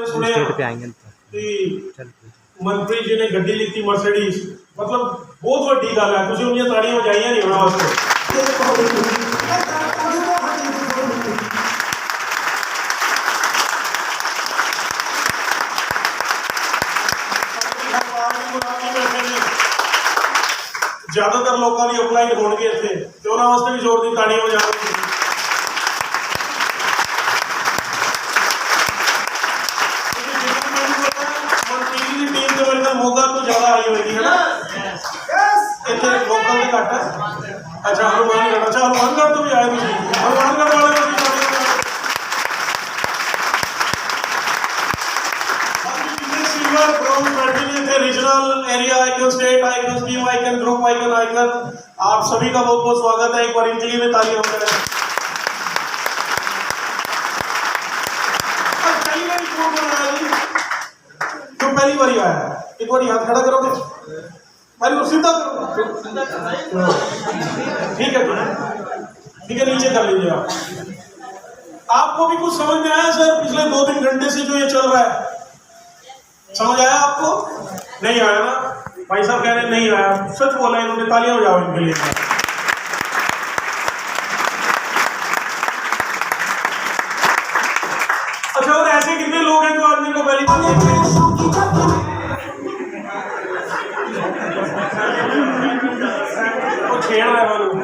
सुने मंत्री जी ने गड्डी लीती मर्सिडीज, मतलब बहुत वड्डी गल है, तुसीं उन्नियां ताड़ियां बजाइयां नहीं उन्हां वास्ते। ज्यादातर लोगों की अपलाइन होंगे इतने तो उन्होंने वास्ते भी जोर दी ताड़ियां बजाओ। टीम तो मेरे मौका तो ज्यादा आई हुई है ना, इतने लोकल भी घट है। अच्छा हनुमानगढ़, अच्छा हनुमानगढ़ तो भी आए थे, हनुमानगढ़ वाले regional area icon, state icon, team icon, group icon, आप सभी का बहुत बहुत स्वागत है। एक बार इनके लिए भी तालियां हो जाए। तो पहली बार आया, एक बार हाथ खड़ा करोगे, पहले सीधा करो, ठीक है ठीक है, नीचे कर लीजिए आप। आपको भी कुछ समझ में आया सर? पिछले 2-3 घंटे से जो ये चल रहा है, समझ आया आपको? नहीं आया ना? भाई साहब कह रहे नहीं आया, सच बोला इन्होंने, तालियां बजाओ इनके लिए। अच्छा, और ऐसे कितने लोग हैं जो आदमी को पहली बार वो छेड़ रहा है मालूम?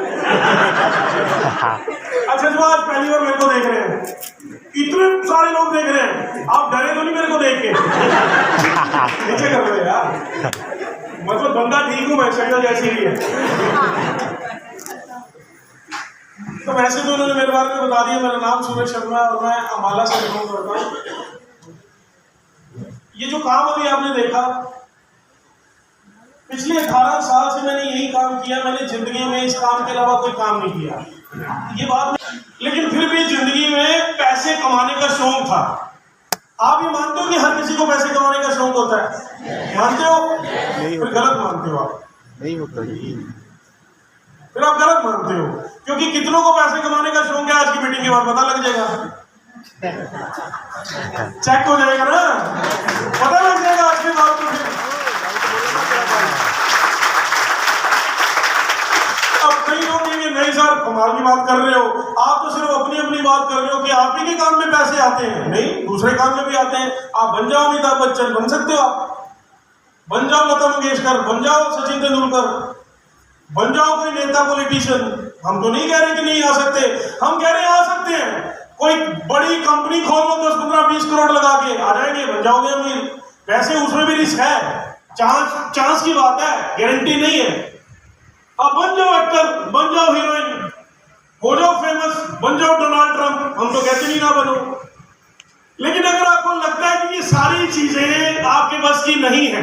अच्छा, जो आज पहली बार मेरे को देख रहे हैं, इतने सारे लोग देख रहे हैं, आप डरे तो नहीं मेरे को देख के? नीचे कर लो यार, मतलब बंदा ठीक हूँ मैं, शक्ल जैसी ही है। तो वैसे तो उन्होंने मेरे बारे में बता दिया, मेरा नाम सूरज शर्मा और मैं अम्बाला से बिलोंग करता हूँ। ये जो काम अभी आपने देखा, पिछले 18 साल से मैंने यही काम किया। मैंने जिंदगी में इस काम के अलावा कोई काम नहीं किया, ये बात। लेकिन फिर भी जिंदगी में पैसे कमाने का शौक था। आप ये मानते हो कि हर किसी को पैसे कमाने का शौक होता है? मानते हो? फिर गलत मानते हो आप। नहीं होता, फिर आप गलत मानते हो, क्योंकि कितनों को पैसे कमाने का शौक है आज की मीटिंग के बाद पता लग जाएगा, चेक हो जाएगा ना, पता लग जाएगा आज के बाद। अब कई लोग कहेंगे नहीं सर कमाल की बात कर रहे हो, आप तो सिर्फ अपनी अपनी बात कर रहे हो कि आप ही के काम में पैसे आते हैं। नहीं, दूसरे काम में भी आते हैं। आप बन जाओ अमिताभ बच्चन, बन सकते हो, आप बन जाओ लता मंगेशकर, बन जाओ सचिन तेंदुलकर, बन जाओ कोई नेता पॉलिटिशियन। हम तो नहीं कह रहे कि नहीं आ सकते, हम कह रहे हैं आ सकते हैं। कोई बड़ी कंपनी खोल लो 10, 15, 20 करोड़ लगा के, आ जाएंगे, बन जाओगे अमीर। वैसे उसमें भी रिस्क है, चांस की बात है, गारंटी नहीं है। अब बन जाओ एक्टर, बन जाओ हीरोइन, हो जाओ फेमस, बन जाओ डोनाल्ड ट्रंप, हम तो कहते नहीं ना बनो। लेकिन अगर आपको लगता है कि ये सारी चीजें आपके बस की नहीं है,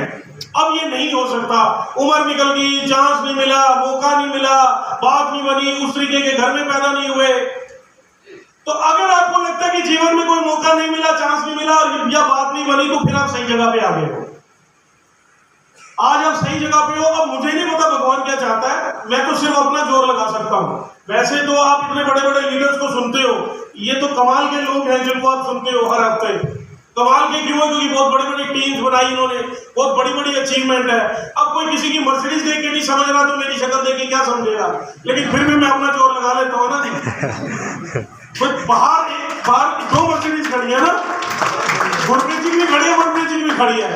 अब ये नहीं हो सकता, उम्र निकल गई, चांस नहीं मिला, मौका नहीं मिला, बात नहीं बनी, उस तरीके के घर में पैदा नहीं हुए, तो अगर आपको लगता है कि जीवन में कोई मौका नहीं मिला, चांस नहीं मिला या बात नहीं बनी, तो फिर आप सही जगह पे आ गए हो। आज आप सही जगह पे हो। अब मुझे नहीं पता भगवान क्या चाहता है, मैं तो सिर्फ अपना जोर लगा सकता हूँ। वैसे तो आप इतने बड़े बड़े लीडर्स को सुनते हो, ये तो कमाल के लोग हैं जिनको आप सुनते हो हर हफ्ते। कमाल के क्यों है? क्योंकि बहुत बड़ी बड़ी टीम्स बनाई इन्होंने, बहुत बड़ी बड़ी अचीवमेंट है। अब कोई किसी की मर्सिडीज देख के नहीं समझ रहा तो मेरी शक्ल देख के क्या समझेगा? लेकिन फिर भी मैं अपना जोर लगा लेता हूँ ना जी। तो बाहर 2 मर्सिडीज खड़ी है ना, गुरप्रीत जी भी खड़ी है, मनप्रीत जी भी खड़ी है,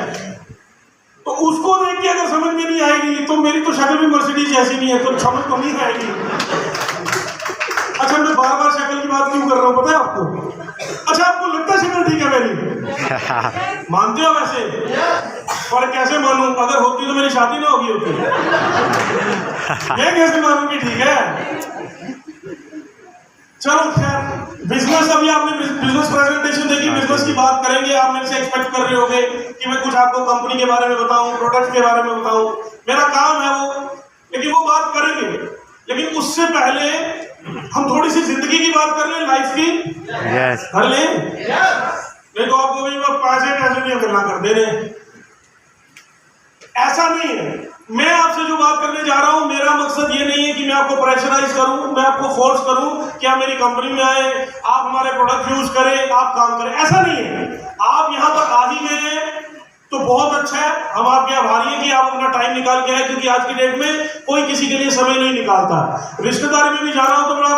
तो उसको देख के अगर समझ में नहीं आएगी तो मेरी तो शक्ल भी मर्सिडीज जैसी नहीं है, तो समझ तो नहीं आएगी। अच्छा, मैं बार बार शक्ल की बात क्यों कर रहा हूँ पता है आपको? अच्छा, आपको लगता है शक्ल ठीक है मेरी? मानते हो वैसे? और कैसे मानूं? अगर होती तो मेरी शादी ना होगी होती। ये कैसे मानूं कि ठीक है? चलो खैर, बिजनेस, अभी आपने बिजनेस प्रेजेंटेशन देखी, बिजनेस की बात करेंगे। आप मेरे से एक्सपेक्ट कर रहे होंगे कि मैं कुछ आपको कंपनी के बारे में बताऊं, प्रोडक्ट के बारे में बताऊं, मेरा काम है वो, लेकिन वो बात करेंगे। लेकिन उससे पहले हम थोड़ी सी जिंदगी की बात कर लें, लाइफ की। कर लें? नहीं तो आपको भी पैसे नहीं करना कर दे रहे, ऐसा नहीं है। मैं आपसे जो बात करने जा रहा हूं, मेरा मकसद ये नहीं है कि मैं आपको प्रेशराइज करूं, मैं आपको फोर्स करूं कि आप मेरी कंपनी में आए, आप हमारे प्रोडक्ट यूज करें, आप काम करें, ऐसा नहीं है। आप यहां पर आ अच्छा है, हम आपके आभारी हैं कि आप अपना टाइम निकाल के आए, क्योंकि आज की डेट में कोई किसी के लिए समय नहीं निकालता। रिश्तेदारी में भी जाना हो तो बड़ा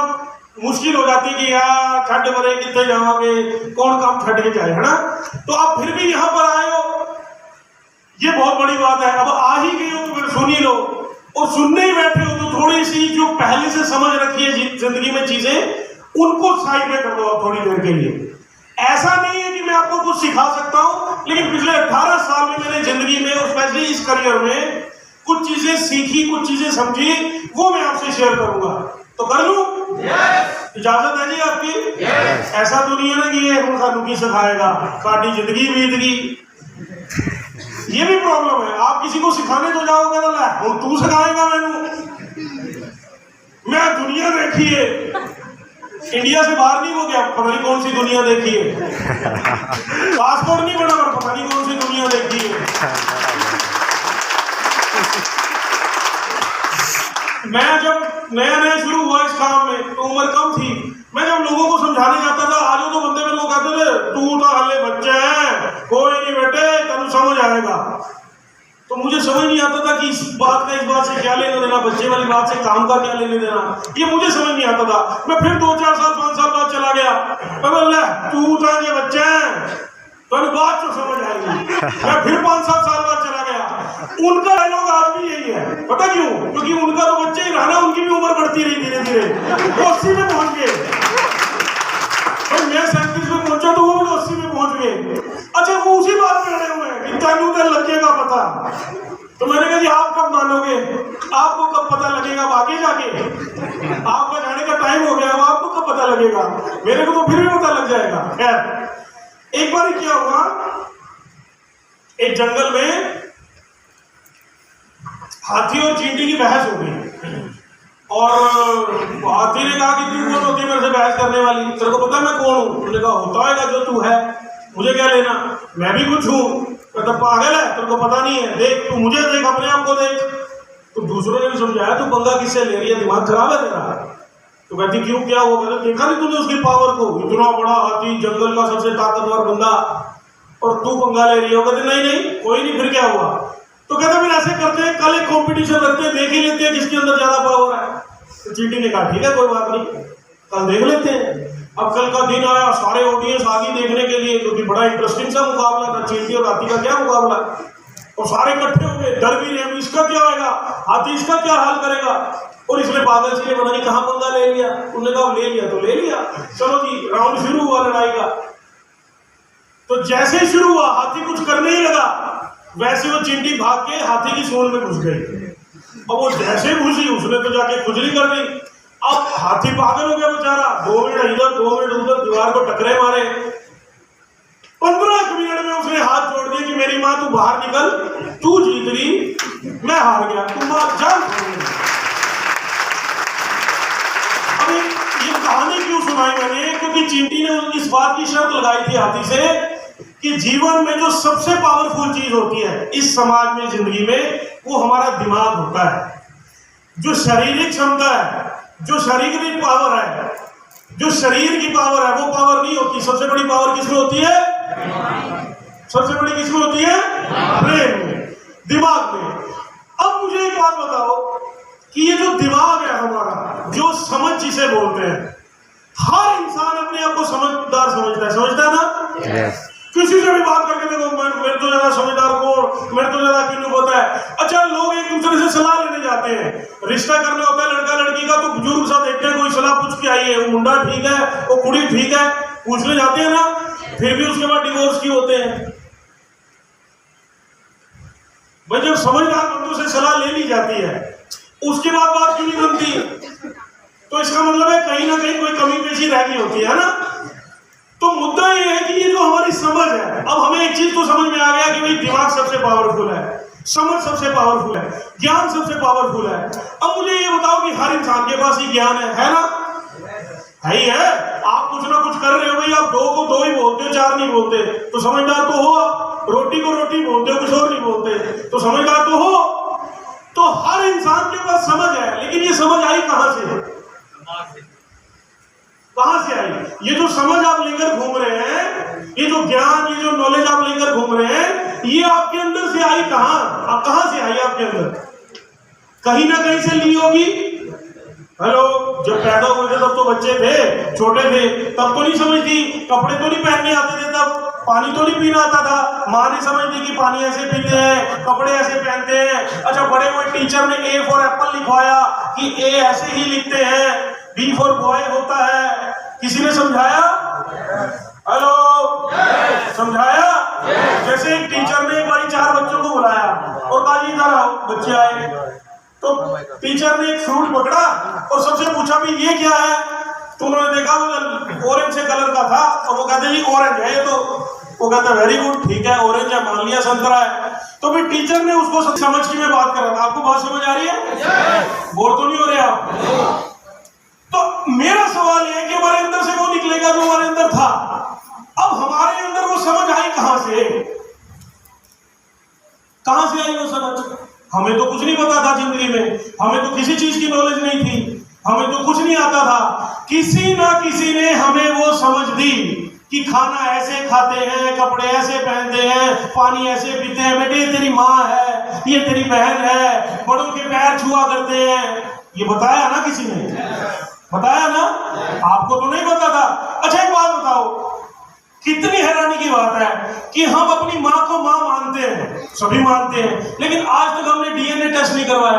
मुश्किल हो जाती है कि यार छठ बड़े कितने जाओगे, कौन काम छठ के जाए, है ना। तो आप फिर भी यहाँ पर आए हो, ये बहुत बड़ी बात है। अब आ ही गए हो तो फिर सुन ही लो, और सुनने ही बैठे हो तो थोड़ी सी जो पहले से समझ रखी है जिंदगी में चीजें, उनको साइड में कर दो आप थोड़ी देर के लिए। ऐसा नहीं है कि मैं आपको कुछ सिखा सकता हूं, लेकिन पिछले 18 साल में मैंने जिंदगी में और स्पेशली इस करियर में कुछ चीजें सीखी, कुछ चीजें समझी, वो मैं आपसे शेयर करूंगा। तो कर लूं? इजाजत है जी आपकी? ऐसा तो नहीं है ना कि ये हम सानू की सिखाएगा, साड़ी जिंदगी बीत गई। ये भी प्रॉब्लम है, आप किसी को सिखाने तो जाओगे ना, ला तू सिखाएगा मैनू, मैं दुनिया देखी है, इंडिया से बाहर नहीं हो गया, पता नहीं कौन सी दुनिया देखी है, पासपोर्ट नहीं बना पर पता नहीं कौन सी दुनिया देखी है। मैं जब नया नया शुरू हुआ इस काम में तो उम्र कम थी, मैं जब लोगों को समझाने जाता था, आज तो बंदे मेरे को कहते थे तू तो हले बच्चे हैं, कोई नहीं बेटे तेन समझ आएगा। तो मुझे समझ नहीं आता था कि इस बात से क्या लेना देना, बच्चे वाली बात से काम का क्या लेने देना, ये मुझे समझ नहीं आता था। मैं फिर 2-4 साल 5 साल बाद चला गया, मैं बोला तू तो ये बच्चे हैं तो बात तो समझ आएगी। मैं फिर 5-7 साल बाद चला गया। उनका डायलॉग आज भी यही है, पता क्यों? क्योंकि उनका तो बच्चे ही रहना, उनकी भी उम्र बढ़ती रही धीरे धीरे, वो 80 में पहुंच गए, मैं 37 में पहुंचा तो वो 80 में पहुंच गए। अच्छा, वो उसी बात पे अड़े हुए हैं कि तेनू तो लगेगा पता। तो मैंने कहा जी आप कब मानोगे, आपको कब पता लगेगा, आगे जाके आपका जाने का टाइम हो गया, अब आपको कब पता लगेगा, मेरे को तो फिर भी पता लग जाएगा। खैर, एक बार क्या हुआ, एक जंगल में हाथी और चींटी की बहस हो गई, और हाथी ने कहा कि तू कौन होती है मेरे से बहस करने वाली, तेरे को पता मैं कौन हूँ? उसने कहा होता होगा जो तू है, मुझे क्या लेना, मैं भी कुछ हूँ। कहता पागल है, तेरे को पता नहीं है, देख तू मुझे देख, अपने आप को देख। तो दूसरों ने भी समझाया तू पंगा किससे ले रही है, दिमाग खराब है तेरा। तो कहती क्यों, क्या हुआ? कहता देखा नहीं तूने उसकी पावर को, इतना बड़ा हाथी, जंगल का सबसे ताकतवर बंदा, और तू पंगा ले रही हो। कहते नहीं कोई नहीं, फिर क्या हुआ? तो कहते फिर ऐसे करते हैं, कल एक कॉम्पिटिशन रखते हैं, देख ही लेते हैं किसके अंदर ज्यादा पावर है। तो चींटी ने कहा ठीक है कोई बात नहीं, कल देख लेते हैं। अब कल का दिन आया, सारे ऑडियंस आ गई देखने के लिए, क्योंकि बड़ा इंटरेस्टिंग सा मुकाबला था, चींटी और हाथी का क्या मुकाबला, और सारे इकट्ठे हो गए, डर भी रहे इसका क्या होगा, हाथी इसका क्या हाल करेगा। और इसने पागल सी ने पता नहीं कहाँ पंगा ले लिया, उन्होंने कहा ले लिया तो ले लिया, चलो जी राउंड शुरू हुआ लड़ाई का। तो जैसे ही शुरू हुआ, हाथी कुछ करने ही लगा, वैसे वो चींटी भाग के हाथी की सूंड में घुस गई। अब वो जैसे घुसी, उसने तो जाके खुजली कर दी। अब हाथी पागल हो गया बेचारा, 2 मिनट इधर 2 मिनट उधर दीवार को टकरे मारे। 15 मिनट में उसने हाथ जोड़ दिए कि मेरी माँ तू बाहर निकल, तू जीत गई, मैं हार गया, तू माँ जान। अब ये कहानी क्यों सुनाई मैंने? क्योंकि चींटी ने इस बात की शर्त लगाई थी हाथी से कि जीवन में जो सबसे पावरफुल चीज होती है इस समाज में, जिंदगी में, वो हमारा दिमाग होता है। जो शारीरिक क्षमता है, जो शारीरिक पावर है, जो शरीर की पावर है, वो पावर नहीं होती। सबसे बड़ी पावर किसमें होती है? सबसे बड़ी किसमें होती है? ब्रेन में, दिमाग में। अब मुझे एक बात बताओ कि ये जो दिमाग है हमारा, जो समझ जिसे बोलते हैं, हर इंसान अपने आप को समझदार समझता है ना? yes. किसी से भी बात करके देखो, मेरे तो ज्यादा समझदार कौन, मेरे तो ज्यादा किन्नू पता है। अच्छा, लोग एक दूसरे से सलाह लेने जाते हैं, रिश्ता करना होता है लड़का लड़की का, तो बुजुर्ग साथ देखते हैं, कोई सलाह पूछ के आई है, वो मुंडा ठीक है, वो कुड़ी ठीक है, पूछने जाते हैं ना, फिर भी उसके बाद डिवोर्स क्यों होते हैं? भाई जब समझदार बंदों से सलाह ले ली जाती है, उसके बाद बात क्यों नहीं बनती? तो इसका मतलब है कहीं ना कहीं कोई कमी पेशी रह गई होती है ना। तो मुद्दा ये है कि ये जो हमारी समझ है, अब हमें एक चीज तो समझ में आ गया कि भाई दिमाग सबसे पावरफुल है, समझ सबसे पावरफुल है, ज्ञान सबसे पावरफुल है। अब मुझे ये बताओ कि हर इंसान के पास ही ज्ञान है ना? है ही है। आप कुछ ना कुछ कर रहे हो भाई, आप 2 को 2 ही बोलते हो, 4 नहीं बोलते, तो समझदार तो हो। आप रोटी को रोटी बोलते हो, कुछ और नहीं बोलते, तो समझदार तो हो। तो हर इंसान के पास समझ है, लेकिन ये समझ आई कहां से? कहां से आई? ये जो समझ आप लेकर घूम रहे हैं, ये जो ज्ञान, ये जो नॉलेज आप लेकर घूम रहे हैं, ये आपके अंदर से आई कहां से आई आपके अंदर? कहीं ना कहीं से ली होगी। हेलो, जब पैदा हुए थे तब तो बच्चे थे, छोटे थे, तब तो नहीं समझ थी, कपड़े तो नहीं पहनने आते थे, तब पानी तो नहीं पीना आता था, माँ नहीं समझती कि पानी ऐसे पीते हैं, कपड़े ऐसे पहनते हैं। अच्छा, बड़े हुए टीचर ने ए फॉर एप्पल लिखवाया कि ए ऐसे ही लिखते हैं, बी फॉर बॉय होता है। किसी ने समझाया? हेलो, समझाया? जैसे एक टीचर ने एक बार 4 बच्चों को बुलाया और कहा जी इधर आओ। बच्चे आए तो टीचर ने एक फ्रूट पकड़ा और सबसे पूछा भी ये क्या है? तो उन्होंने देखा वो ऑरेंज से कलर का था और वो कहते जी ऑरेंज है ये। तो वो कहता वेरी गुड, ठीक है ऑरेंज है, मान लिया संतरा है। तो फिर टीचर ने उसको समझ के मैं बात कर रहा था। आपको बात समझ आ रही है? बोर तो नहीं हो रहे आप? तो मेरा सवाल है कि हमारे अंदर से वो निकलेगा जो हमारे अंदर था। अब हमारे अंदर वो समझ आई कहां से आई वो समझ? हमें तो कुछ नहीं पता था जिंदगी में, हमें तो किसी चीज की नॉलेज नहीं थी, हमें तो कुछ नहीं आता था। किसी ना किसी ने हमें वो समझ दी कि खाना ऐसे खाते हैं, कपड़े ऐसे पहनते हैं, पानी ऐसे पीते हैं। बेटे तेरी माँ है, ये तेरी बहन है, बड़ों के पैर छुआ करते हैं। ये बताया ना किसी ने? बताया ना? आपको तो नहीं पता था। अच्छा एक बात बताओ, कितनी हैरानी की बात है कि हम अपनी माँ को माँ मानते हैं, सभी मानते हैं, लेकिन आज तक हमने डीएनए टेस्ट नहीं करवाया।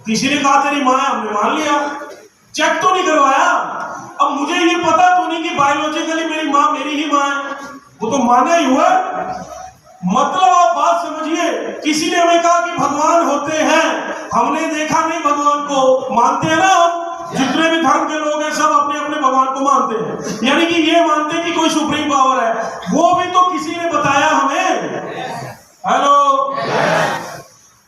किसी ने कहा तेरी माँ है, हमने मान लिया, चेक तो नहीं करवाया। अब मुझे ये पता तो नहीं कि बायोलॉजिकली मेरी माँ मेरी ही माँ है, वो तो माना ही हुआ। मतलब आप बात समझिए, किसी ने हमें कहा कि भगवान होते हैं, हमने देखा नहीं भगवान को, मानते हैं ना हम। जितने भी धर्म के लोग हैं सब अपने अपने भगवान को मानते हैं, यानी कि ये मानते हैं कि कोई सुप्रीम पावर है, वो भी तो किसी ने बताया हमें। हेलो,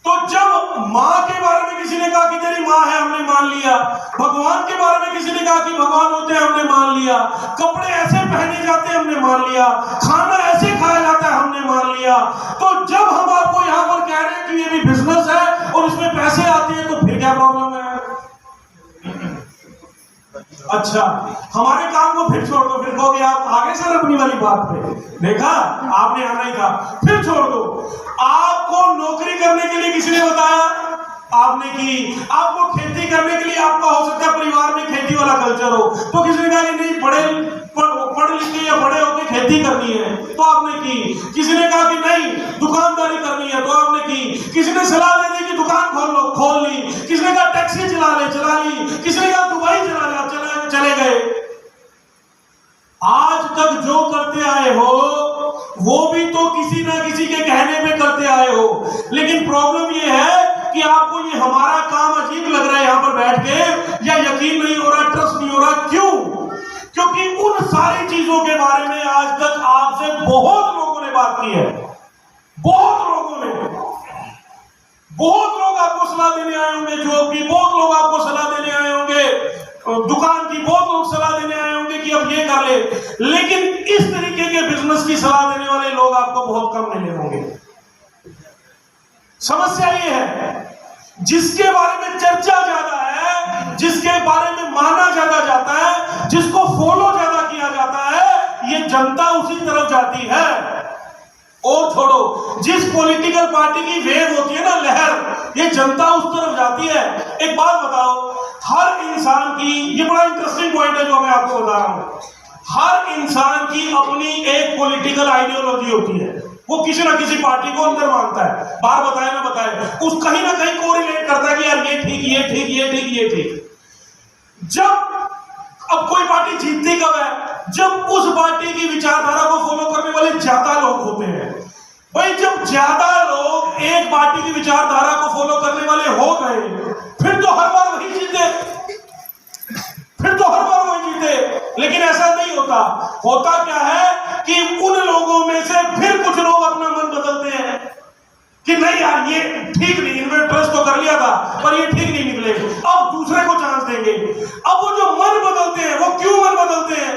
तो जब माँ के बारे में किसी ने कहा कि तेरी माँ है, हमने मान लिया। भगवान के बारे में किसी ने कहा कि भगवान होते हैं, हमने मान लिया। कपड़े ऐसे पहने जाते हैं, हमने मान लिया। खाना ऐसे खाया जाता है, हमने मान लिया। तो जब हम आपको यहाँ पर कह रहे हैं कि ये भी बिजनेस है और उसमें पैसे आते हैं, तो फिर क्या प्रॉब्लम है? अच्छा, हमारे काम को फिर छोड़ दो, फिर कहोगे आप आगे सर अपनी वाली बात पे। देखा, आपने आना ही था, फिर छोड़ दो। आपको नौकरी करने के लिए किसी ने बताया? आपने की। आपको खेती करने के लिए, आपका हो सकता है परिवार में खेती वाला कल्चर हो, तो किसी ने कहा कि नहीं पढ़ लिख के या बड़े होकर खेती करनी है, तो आपने की। किसी ने कहा कि नहीं दुकानदारी करनी है, तो आपने की। किसी ने सलाह दे दी कि दुकान खोल ली। किसी ने कहा टैक्सी चला ली। किसी ने कहा दुबई चले गए। आज तक जो करते आए हो वो भी तो किसी ना किसी के कहने पे करते आए हो, लेकिन प्रॉब्लम ये है कि आपको ये हमारा काम अजीब लग रहा है यहाँ पर बैठ के, या यकीन नहीं हो रहा, ट्रस्ट नहीं हो रहा। क्यों? क्योंकि उन सारी चीजों के बारे में आज तक आपसे बहुत लोगों ने बात की है। बहुत लोग आपको सलाह देने आए होंगे, जॉब की बहुत लोग आपको सलाह देने आए होंगे, दुकान की बहुत लोग सलाह देने आए होंगे कि अब ये कर ले, लेकिन इस तरीके के बिजनेस की सलाह देने वाले लोग आपको बहुत कम मिले होंगे। समस्या ये है, जिसके बारे में चर्चा ज्यादा है, जिसके बारे में माना ज्यादा जाता है, जिसको फॉलो ज्यादा किया जाता है, ये जनता उसी तरफ जाती है। और छोड़ो, जिस पॉलिटिकल पार्टी की वेव होती है ना, लहर, ये जनता उस तरफ जाती है। एक बात बताओ, हर इंसान की, ये बड़ा इंटरेस्टिंग पॉइंट है जो मैं आपको बता रहा हूं, हर इंसान की अपनी एक पॉलिटिकल आइडियोलॉजी होती है। वो किसी ना किसी पार्टी को अंदर मानता है, बाहर बताए ना बताए, उस कहीं ना कहीं कोरिलेट करता है कि यार ये ठीक, ये ठीक, ये ठीक, ये ठीक। जब अब कोई पार्टी जीतती कब है? जब उस पार्टी की विचारधारा को फॉलो करने वाले ज्यादा लोग होते हैं। भाई जब ज्यादा लोग एक पार्टी की विचारधारा को फॉलो करने वाले हो गए, फिर तो हर बार वही जीते। लेकिन ऐसा नहीं होता। होता क्या है कि उन लोगों में से फिर कुछ लोग अपना मन बदलते हैं कि नहीं यार ये ठीक नहीं, इन्होंने ट्रस्ट तो कर लिया था पर ये ठीक नहीं निकले, अब दूसरे को चांस देंगे। अब वो जो मन बदलते हैं, वो क्यों मन बदलते हैं?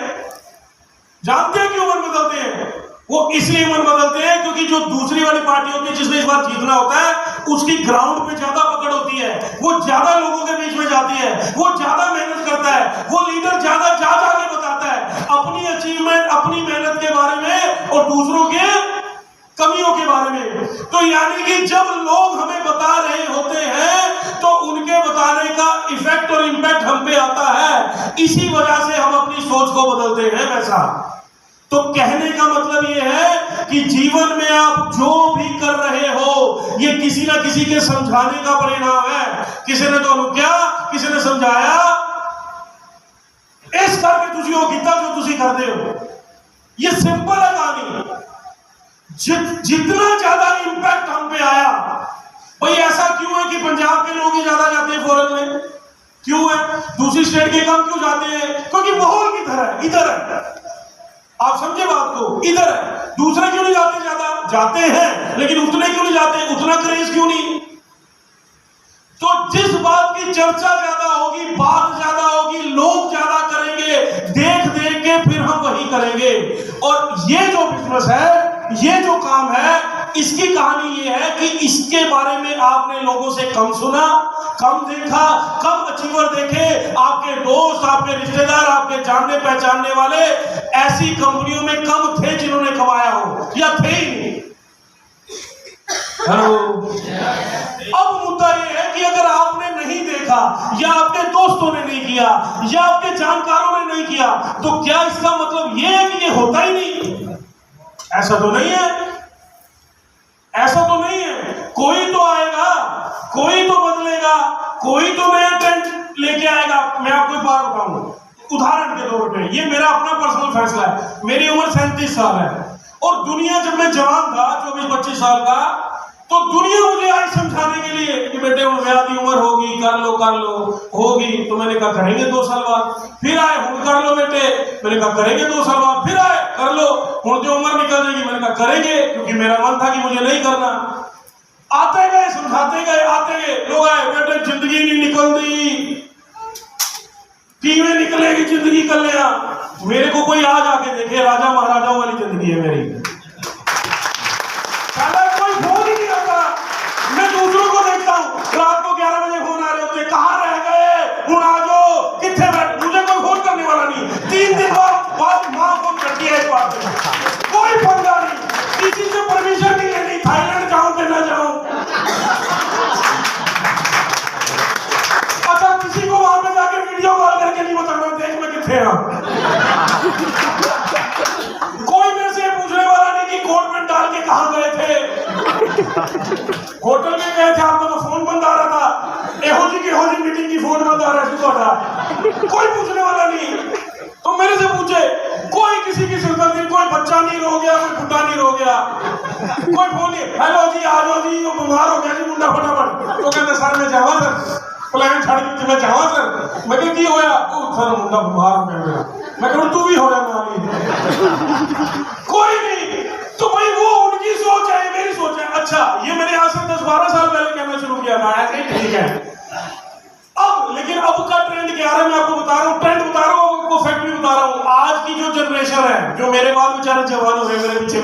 जानते हैं क्यों मन बदलते हैं? वो इसलिए मन बदलते हैं क्योंकि जो दूसरी वाली पार्टी होती है जिसने इस बार जीतना होता है, उसकी ग्राउंड पे ज्यादा पकड़ होती है, वो ज्यादा लोगों के बीच में जाती है, वो ज्यादा मेहनत करता है, वो लीडर ज्यादा जा के बताता है। अपनी अचीवमेंट, अपनी मेहनत के बारे में और दूसरों के कमियों के बारे में। तो यानी कि जब लोग हमें बता रहे होते हैं तो उनके बताने का इफेक्ट और इंपैक्ट हम पे आता है, इसी वजह से हम अपनी सोच को बदलते हैं। वैसा तो कहने का मतलब ये है कि जीवन में आप जो भी कर रहे हो ये किसी ना किसी के समझाने का परिणाम है। किसी ने तो क्या, किसी ने समझाया, इस करके तुझी हो गीता जो तुझी करते हो। ये सिंपल है कहानी। जितना ज्यादा इंपैक्ट हम पे आया, भाई ऐसा क्यों है कि पंजाब के लोग ही ज्यादा जाते हैं फॉरेन में? क्यों है? दूसरी स्टेट के कम क्यों जाते हैं? क्योंकि माहौल किधर है? इधर है। आप समझे बात को? इधर है। दूसरे क्यों नहीं जाते? ज्यादा जाते हैं, लेकिन उतने क्यों नहीं जाते? उतना क्रेज क्यों नहीं? तो जिस बात की चर्चा ज्यादा होगी, बात ज्यादा होगी, लोग ज्यादा करेंगे, देख देख के फिर हम वही करेंगे। और ये जो बिजनेस है, ये जो काम है, इसकी कहानी ये है कि इसके बारे में आपने लोगों से कम सुना, कम देखा, कम अचीवर देखे। आपके दोस्त, आपके रिश्तेदार, आपके जानने पहचानने वाले ऐसी कंपनियों में कम थे जिन्होंने कमाया हो, या थे ही नहीं। हेलो। अब मुद्दा ये है कि अगर आपने नहीं देखा, या आपके दोस्तों ने नहीं किया, या आपके जानकारों ने नहीं किया, तो क्या इसका मतलब ये है कि ये होता ही नहीं? ऐसा तो नहीं है। ऐसा तो नहीं है। कोई तो आएगा, कोई तो बदलेगा, कोई तो नया ट्रेंड लेके आएगा। मैं आपको एक बात बताऊंगा, उदाहरण के तौर पे, ये मेरा अपना पर्सनल फैसला है। मेरी उम्र 37 साल है और दुनिया, जब मैं जवान था 24-25 साल का, तो दुनिया मुझे आई समझाने के लिए कि बेटे ब्याह उम्र होगी, कर लो होगी। तो मैंने कहा करेंगे 2 साल बाद। फिर आए, हम कर लो बेटे। मैंने कहा करेंगे 2 साल बाद। फिर आए, कर लो, हूं जो उम्र निकल जाएगी। मैंने कहा करेंगे, क्योंकि मेरा मन था कि मुझे नहीं करना। आते गए, समझाते गए, आते गए। लोग आए, बेटे जिंदगी नहीं निकलती, कीमें निकलेगी जिंदगी कर लिया। मेरे को कोई आज आके देखे, राजा महाराजाओं वाली जिंदगी है मेरी। कोई फोन ही नहीं आता। मैं दूसरों को देखता हूँ, रात को 11 बजे फोन आ रहे होते, कहाँ रह गए, हूं आ जाओ, कितने बैठ। मुझे कोई फोन करने वाला नहीं। 3 दिन बाद माँ फोन करती है, इस बात में कोई पंगा नहीं, किसी से परमिशन नहीं लेनी, थाईलैंड जाऊं कि ना जाऊं। अच्छा, किसी को वहां पे जाके वीडियो कॉल करके नहीं बताना, देख मैं कितने कोई मेरे से पूछने वाला नहीं कि कोट में डाल के कहां गए थे, होटल में गए थे, आपका तो फोन बंद आ रहा था, एहो जी मीटिंग की फोन बंद आ रहा है, कोई पूछने वाला नहीं। तो मेरे से पूछे, कोई किसी की सिरदर्दी नहीं, कोई बच्चा नहीं रो गया, कोई बुढ़ा नहीं रो गया, कोई फोन नहीं, हेलो जी आ जाओ जी, वो बीमार हो गया जी मुंडा फटाफट। तो कहते सर मैं जावा सर, प्लान छड़ के मैं जावा सर। मैं क्या की होया? सर मुंडा बीमार हो गया। मैं कहूं तू भी हो रहा मानी। कोई नहीं। तो भाई वो उनकी सोच है, मेरी सोच है। अच्छा, ये मैंने आज से 10-12 साल पहले कहना शुरू किया था, ऐसे ठीक है। अब लेकिन अब का ट्रेंड क्या है, मैं आपको बता रहा हूँ, ट्रेंड बता रहा हूँ, आपको फैक्ट भी बता रहा हूँ। आज की जो जनरेशन है, जो मेरे बाद बेचारे जवान हो रहे हैं मेरे पीछे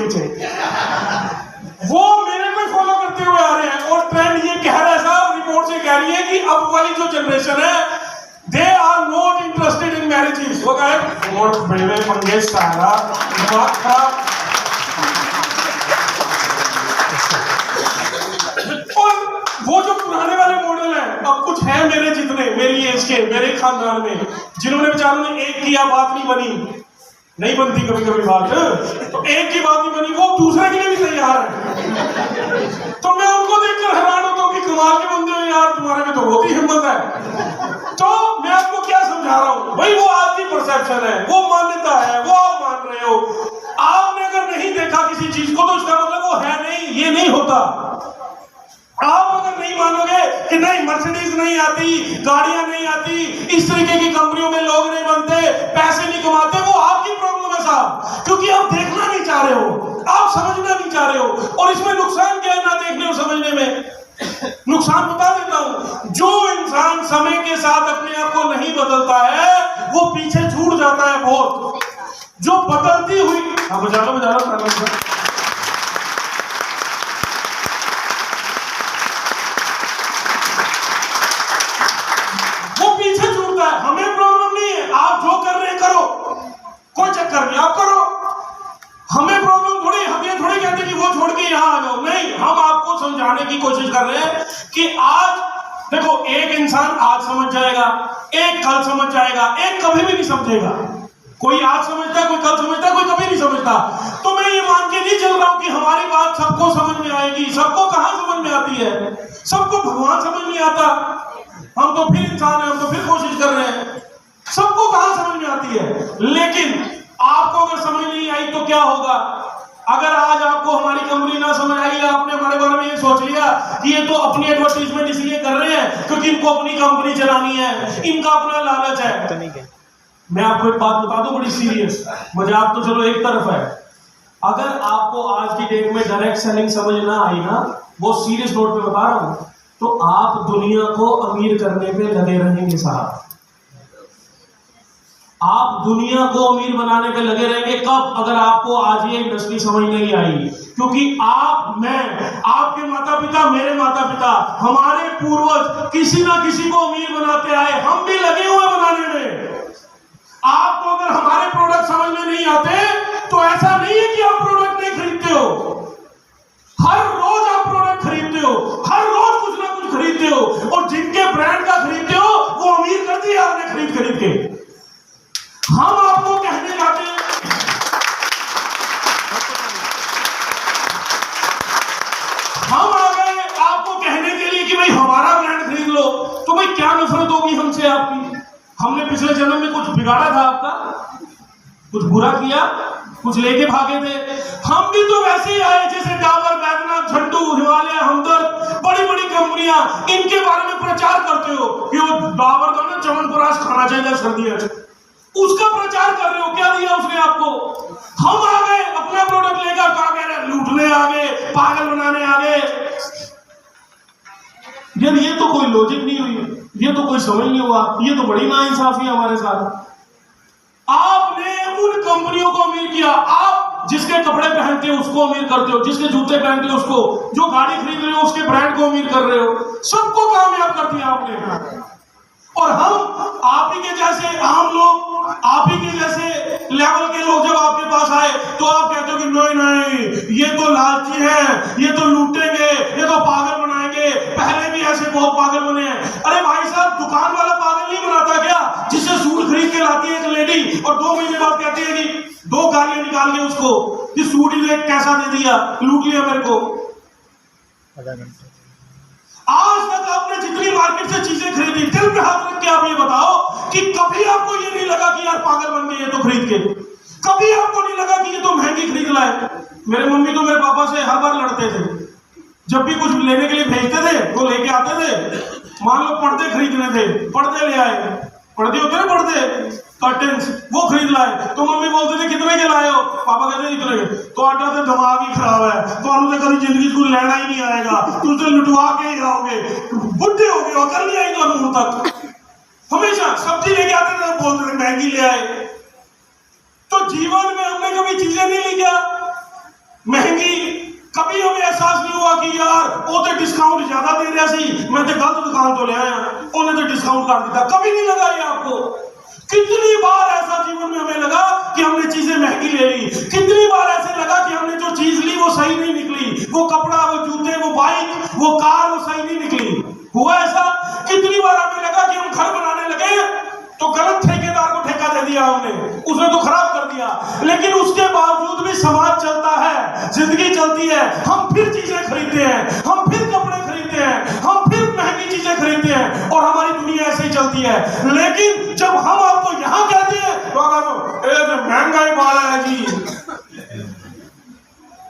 वो मेरे को फॉलो करते हुए आ रहे हैं। और ट्रेंड ये कह रहा है, साहब रिपोर्ट से कह रही है कि अब वाली जो जनरेशन है, they are not interested in marriages. वो कहे वोट बेवे मंगेश सारा दिमाग खराब। और वो जो पुराने वाले मॉडल हैं, अब कुछ है मेरे जितने, मेरी एज के, मेरे खानदान में, जिन्होंने बेचारों ने एक किया बात नहीं बनी, नहीं बनती कभी कभी बात, तो एक की बात नहीं बनी, वो दूसरे के लिए भी तैयार है। तो मैं उनको देखकर हैरान होता हूँ कि कमाल के बंदे हो यार, तुम्हारे में तो बहुत ही हिम्मत है। तो मैं आपको क्या समझा रहा हूँ भाई, वो आपकी परसेप्शन है, वो मान्यता है, वो आप मान रहे हो। आपने अगर नहीं देखा किसी चीज को तो इसका मतलब वो है नहीं, ये नहीं होता। आप अगर नहीं मानोगे कि नहीं मर्सिडीज नहीं आती, गाड़ियां नहीं आती, इस तरीके की कंपनियों में लोग नहीं बनते, पैसे नहीं कमाते, वो आपकी प्रॉब्लम है साहब, क्योंकि आप देखना नहीं चाह रहे हो, आप समझना नहीं चाह रहे हो। और इसमें नुकसान क्या है ना देखने और समझने में? नुकसान बता देता हूं, जो इंसान समय के साथ अपने आप को नहीं बदलता है वो पीछे छूट जाता है बहुत। जो बदलती हुई बजा लो हमें प्रॉब्लम नहीं है, आप जो कर रहे हैं करो, कोई समझाने की कोशिश कर रहे हैं कि आज देखो, एक इंसान आज समझ जाएगा, एक कल समझ जाएगा, एक कभी भी नहीं समझेगा। कोई आज समझता है, कोई कल समझता है, कोई कभी नहीं समझता। तो मैं ये मान के नहीं चल रहा हूं कि हमारी बात सबको समझ में आएगी। सबको कहां समझ में आती है? सबको भगवान समझ नहीं आता। हम तो फिर इंसान हैं, हम तो फिर कोशिश कर रहे हैं। सबको कहां समझ में आती है। लेकिन आपको अगर समझ नहीं आई तो क्या होगा? अगर आज आपको हमारी कंपनी ना समझ आई, आपने हमारे बारे में ये सोच लिया कि ये तो अपनी एडवर्टाइजमेंट इसलिए कर रहे हैं क्योंकि इनको अपनी कंपनी चलानी है, इनका अपना लालच है। मैं आपको एक बात बता दूं बड़ी सीरियस, मजाक तो चलो एक तरफ है। अगर आपको आज की डेट में डायरेक्ट सेलिंग समझ ना आई ना, वो सीरियस नोट पे बता रहा हूं, तो आप दुनिया को अमीर करने पे लगे रहेंगे साहब। आप दुनिया को अमीर बनाने पे लगे रहेंगे कब? अगर आपको आज ये इंडस्ट्री समझ नहीं आई। क्योंकि आप, मैं, आपके माता पिता, मेरे माता पिता, हमारे पूर्वज किसी ना किसी को अमीर बनाते आए। हम भी लगे हुए बनाने में। आपको अगर हमारे प्रोडक्ट समझ में नहीं आते तो ऐसा नहीं है कि आप प्रोडक्ट नहीं खरीदते हो। हर रोज आप प्रोडक्ट खरीदते हो, हर रोज कुछ ना कुछ खरीदते हो, और जिनके ब्रांड का खरीदते हो वो अमीर कर दिया आपने खरीद के। हम आपको कहने जाते हैं, हम आ गए आपको कहने के लिए कि भाई हमारा ब्रांड खरीद लो, तो भाई क्या नफरत होगी हमसे आपकी? हमने पिछले जन्म में कुछ बिगाड़ा था आपका? कुछ बुरा किया? कुछ लेके भागे थे? हम भी तो वैसे ही आए जैसे डाबर, बैद्यनाथ, झंडू, हिमालय, हमदर्द, बड़ी बड़ी कंपनियां, इनके बारे में प्रचार करते हो कि वो डाबर का ना च्यवनप्राश खाना चाहिए सर्दियों में, उसका प्रचार कर रहे हो। क्या दिया उसने आपको? हम आ गए अपना प्रोडक्ट लेकर, कहा कह रहे लूटने आ गए, पागल बनाने आ गए। यार ये तो कोई लॉजिक नहीं हुई, ये तो कोई समझ नहीं हुआ, ये तो बड़ी नाइंसाफी है हमारे साथ। आपने उन कंपनियों को अमीर किया। आप जिसके कपड़े पहनते हो उसको अमीर करते हो, जिसके जूते पहनते हो उसको, जो गाड़ी खरीद रहे हो उसके ब्रांड को अमीर कर रहे हो। सबको कामयाब कर दिया आपने। और हम आप ही के जैसे आम लोग, आप ही के जैसे लेवल के लोग जब आपके पास आए तो आप कहते हो कि नहीं नहीं, ये तो लालची है, ये तो लूटेंगे, ये तो पागल बनाएंगे। पहले भी ऐसे बहुत पागल बने हैं। अरे भाई साहब, दुकान वाला पागल नहीं बनाता क्या? जिससे सूट खरीद के लाती है एक लेडी और 2 महीने बाद कहती है कि 2 गालियां निकाल के उसको कि सूट ही कैसा दे दिया, लूट लिया मेरे को। आज तक आपने जितनी मार्केट से चीजें खरीदी, दिल पे हाथ रख के आप ये बताओ कि कभी आपको ये नहीं लगा कि यार पागल बन गए ये तो खरीद के? कभी आपको नहीं लगा कि ये तो महंगी खरीद लाए? मेरे मम्मी तो मेरे पापा से हर बार लड़ते थे। जब भी कुछ लेने के लिए भेजते थे तो लेके आते थे। मान लो पर्दे खरीदने थे, पर्दे ले आए, पर्दे होते ना पर्दे, कर्टेन्स, वो खरीद लाए। तो मम्मी बोलते थे कितने के लाए हो? पापा कहते इतने के। तो आटा तो दिमाग ही खराब है, तो अनु तो कभी जिंदगी को लेना ही नहीं आएगा, तुम तो लुटवा के ही आओगे, बुढ़े हो गए, अकल नहीं आएगी अनु तक। हमेशा सब्जी लेके आते थे, बोलते थे महंगी ले आए। तो जीवन में हमने कभी चीजें नहीं ली क्या महंगी? कभी हमें एहसास नहीं हुआ कि यार वो तो डिस्काउंट ज्यादा दे रहा सी, मैं तो गलत दुकान तो ले आया, उन्हें तो डिस्काउंट कर दिया। कभी नहीं लगा ये आपको? कितनी बार ऐसा जीवन में हमें लगा कि हमने चीजें महंगी ले ली? कितनी बार ऐसे लगा कि हमने जो चीज ली वो सही नहीं निकली? वो कपड़ा, वो जूते, वो बाइक, वो कार, वो सही नहीं निकली। हुआ ऐसा? कितनी बार हमें लगा कि हम घर बनाने लगे तो गलत ठेकेदार को ठेका दे दिया हमने, उसने तो खराब कर दिया। लेकिन उसके बावजूद भी समाज चलता है, जिंदगी चलती है, हम फिर चीजें खरीदते हैं, हम फिर कपड़े खरीदते हैं, हम फिर महंगी चीजें खरीदते हैं, और हमारी दुनिया ऐसे ही चलती है। लेकिन जब हम आपको यहाँ कहते हैं तो महंगाई बढ़ा है जी।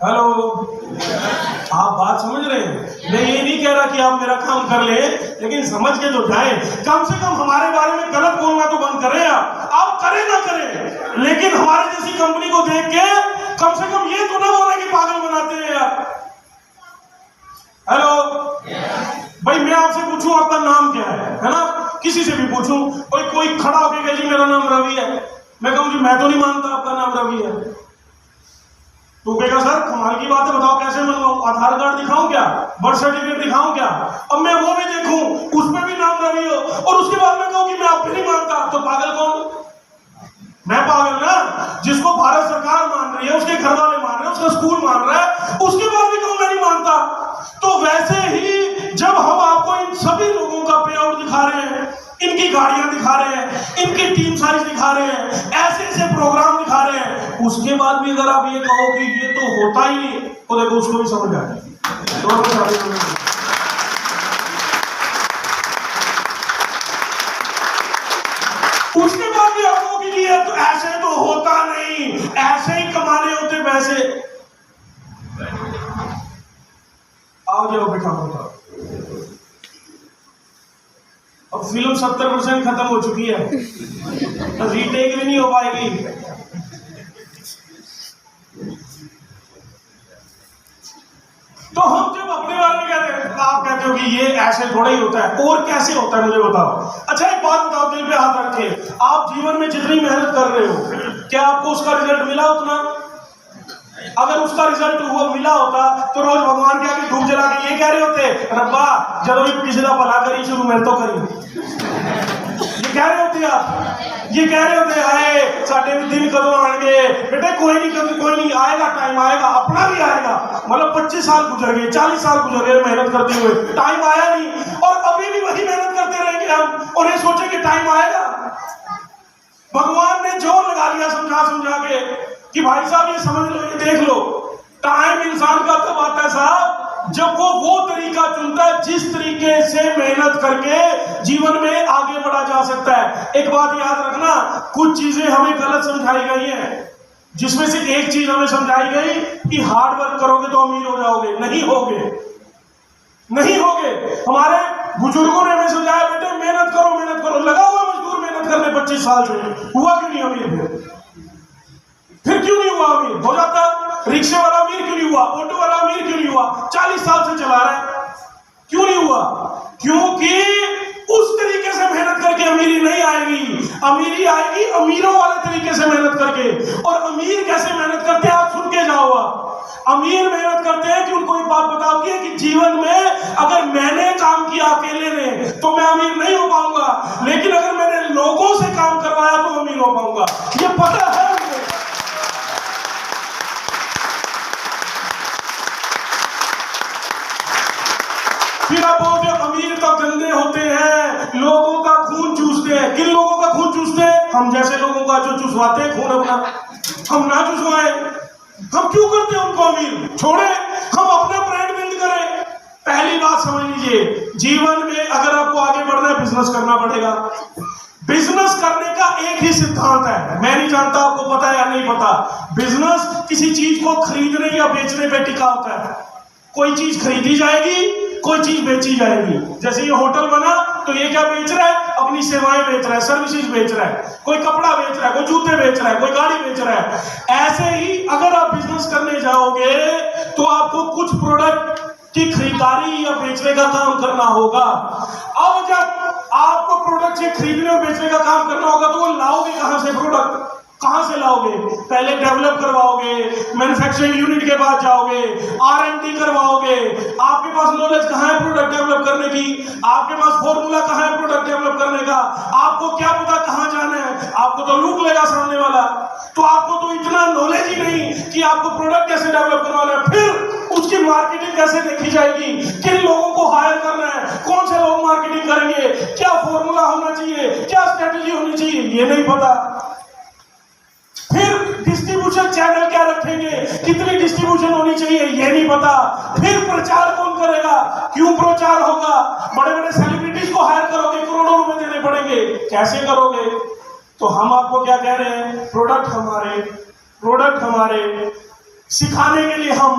हेलो, आप बात समझ रहे हैं? मैं ये नहीं कह रहा कि आप मेरा काम कर ले, लेकिन समझ के तो जाए। कम से कम हमारे बारे में गलत बोलना तो बंद करें। आप करें ना करें, लेकिन हमारे जैसी कंपनी को देख के कम से कम ये तो ना बोले कि पागल बनाते हैं यार। हेलो भाई, मैं आपसे पूछूं आपका नाम क्या है ना? किसी से भी पूछूं, कोई खड़ा होकर कहे जी मेरा नाम रवि है, मैं कहूं जी मैं तो नहीं मानता आपका नाम रवि है। तो कहेगा सर कमाल की बात है, बताओ कैसे मनवाऊं? आधार कार्ड दिखाऊं क्या? बर्थ सर्टिफिकेट दिखाऊं क्या? अब मैं वो भी देखूं, उसमें भी नाम रवि हो, और उसके बाद मैं कहूं कि मैं आप भी नहीं मानता, तो पागल कौन? मैं पागल ना, जिसको भारत सरकार मान रही है, उसके घर वाले मान रहे हैं, उसका स्कूल मान रहा है, उसके बाद भी कहूं मैं नहीं मानता। तो वैसे ही जब हम आपको इन सभी लोगों का पे आउट दिखा रहे हैं, इनकी गाड़ियां दिखा रहे हैं, इनकी टीम साइज दिखा रहे हैं, ऐसे ऐसे प्रोग्राम दिखा रहे हैं, उसके बाद भी अगर आप ये कहो कि ये तो होता ही नहीं, तो देखो उसको भी समझ आ जाएगी। उसके बाद भी आप कहो कि ये तो ऐसे तो होता नहीं, ऐसे ही कमाने होते पैसे। आओ जाओ बेटा होता। अब फिल्म 70% खत्म हो चुकी है, रीटेक भी नहीं हो पाएगी। तो हम जब अपने बारे में कहते हैं, आप कहते हो कि ये ऐसे थोड़ा ही होता है, और कैसे होता है मुझे बताओ। अच्छा एक बात बताओ, दिल पे हाथ रख के, आप जीवन में जितनी मेहनत कर रहे हो, क्या आपको उसका रिजल्ट मिला उतना? अगर उसका रिजल्ट हुआ मिला होता तो रोज भगवान के आगे धूप जला के ये कह रहे होते, रब्बा जब भी किसी का भला करी शुरू मेरे तो करी, ये कह रहे होते आप, ये कह रहे होते आए साढ़े दिन कदों आएंगे बेटे, कोई नहीं कभी कोई नहीं आएगा, टाइम आएगा, अपना भी आएगा। मतलब 25 साल गुजर गए, 40 साल गुजर गए मेहनत करते हुए, टाइम आया नहीं, और अभी भी वही मेहनत करते रहेंगे हम, और ये सोचे कि टाइम आएगा। भगवान ने जोर लगा लिया समझा समझा के कि भाई साहब ये समझ लो, ये देख लो, टाइम इंसान का तब आता है साहब जब वो तरीका चुनता है जिस तरीके से मेहनत करके जीवन में आगे बढ़ा जा सकता है। एक बात याद रखना, कुछ चीजें हमें गलत समझाई गई हैं, जिसमें से एक चीज हमें समझाई गई कि हार्ड वर्क करोगे तो अमीर हो जाओगे। नहीं होगे, नहीं होगे। हमारे बुजुर्गों ने हमें समझाया बेटे मेहनत करो, मेहनत करो, लगा हुआ मजदूर मेहनत करने 25 साल से, हुआ क्यों नहीं अमीर? फिर क्यों नहीं हुआ अमीर? हो जाता। रिक्शे वाला अमीर क्यों नहीं हुआ? ऑटो वाला अमीर क्यों नहीं हुआ? 40 साल से चला रहा है, क्यों नहीं हुआ? क्योंकि उस तरीके से मेहनत करके अमीरी नहीं आएगी। अमीरी आएगी अमीरों वाले तरीके से मेहनत करके। और अमीर कैसे मेहनत करते हैं आप सुन के जाओ। अमीर मेहनत करते हैं कि उनको एक बात बताओ कि जीवन में अगर मैंने काम किया अकेले ने तो मैं अमीर नहीं हो पाऊंगा, लेकिन अगर मैंने लोगों से काम करवाया तो अमीर हो पाऊंगा। ये पता है उनको। फिर आप बोलते हो अमीर तो गंदे होते हैं, लोगों का खून चूसते हैं। किन लोगों का खून चूसते हैं? हम जैसे लोगों का जो चुसवाते हैं खून अपना। हम ना चुसवाए, हम क्यों करते हैं उनको अमीर? छोड़े, हम अपना ब्रांड बिल्ड करें। पहली बात समझ लीजिए, जीवन में अगर आपको आगे बढ़ना है बिजनेस करना पड़ेगा। बिजनेस करने का एक ही सिद्धांत है, मैं नहीं जानता आपको पता है या नहीं पता। बिजनेस किसी चीज को खरीदने या बेचने पे टिका होता है। कोई चीज खरीदी जाएगी, कोई चीज बेची जाएगी। जैसे ये होटल बना तो ये क्या बेच रहा है? अपनी सेवाएं बेच रहा है, सर्विसेज बेच रहा है। कोई कपड़ा बेच रहा है, कोई जूते बेच रहा है, कोई गाड़ी बेच रहा है। ऐसे ही अगर आप बिजनेस करने जाओगे तो आपको कुछ प्रोडक्ट की खरीदारी या बेचने का काम करना होगा। अब जब आपको प्रोडक्ट से खरीदने और बेचने का काम करना होगा तो वो लाओगे कहां से? प्रोडक्ट कहां से लाओगे? पहले डेवलप करवाओगे, मैन्युफैक्चरिंग यूनिट के पास जाओगे, R&D करवाओगे। आपके पास नॉलेज कहां है प्रोडक्ट डेवलप करने की? आपके पास फॉर्मूला कहां है प्रोडक्ट डेवलप करने का? आपको क्या पता कहां जाना है? आपको तो लूट लेगा सामने वाला। तो आपको तो इतना नॉलेज ही नहीं कि आपको प्रोडक्ट कैसे डेवलप करवाना है। फिर उसकी मार्केटिंग कैसे देखी जाएगी? किन लोगों को हायर करना है? कौन से लोग मार्केटिंग करेंगे? क्या फॉर्मूला होना चाहिए? क्या स्ट्रेटेजी होनी चाहिए? ये नहीं पता। फिर डिस्ट्रीब्यूशन चैनल क्या रखेंगे? कितनी डिस्ट्रीब्यूशन होनी चाहिए? ये नहीं पता। फिर प्रचार कौन करेगा? क्यों प्रचार होगा? बड़े बड़े सेलिब्रिटीज को हायर करोगे, करोड़ों रुपए देने पड़ेंगे, कैसे करोगे? तो हम आपको क्या कह रहे हैं? प्रोडक्ट हमारे, सिखाने के लिए हम,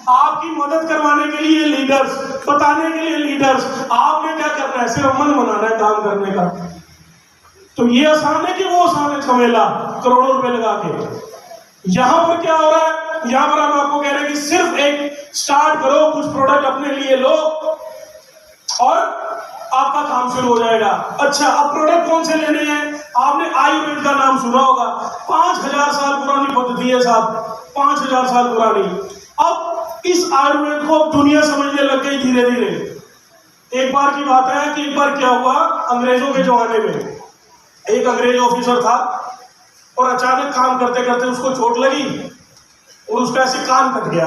आपकी मदद करवाने के लिए लीडर्स, बताने के लिए लीडर्स। आपने क्या करना है? सिर्फ मन बनाना है काम करने का। तो ये आसान है कि वो आसान है झमेला करोड़ों रुपए लगा के? यहां पर क्या हो रहा है? यहां पर हम आपको कह रहे हैं कि सिर्फ एक स्टार्ट करो, कुछ प्रोडक्ट अपने लिए लो और आपका काम शुरू हो जाएगा। अच्छा, अब प्रोडक्ट कौन से लेने हैं? आपने आयुर्वेद का नाम सुना होगा। 5000 साल पुरानी पद्धति है साहब, 5000 साल पुरानी। अब इस आयुर्वेद को दुनिया समझने लग गई धीरे धीरे। एक बार की बात है कि एक बार क्या हुआ, अंग्रेजों के जमाने में एक अंग्रेज ऑफिसर था और अचानक काम करते करते उसको चोट लगी और उसका ऐसे कान कट गया।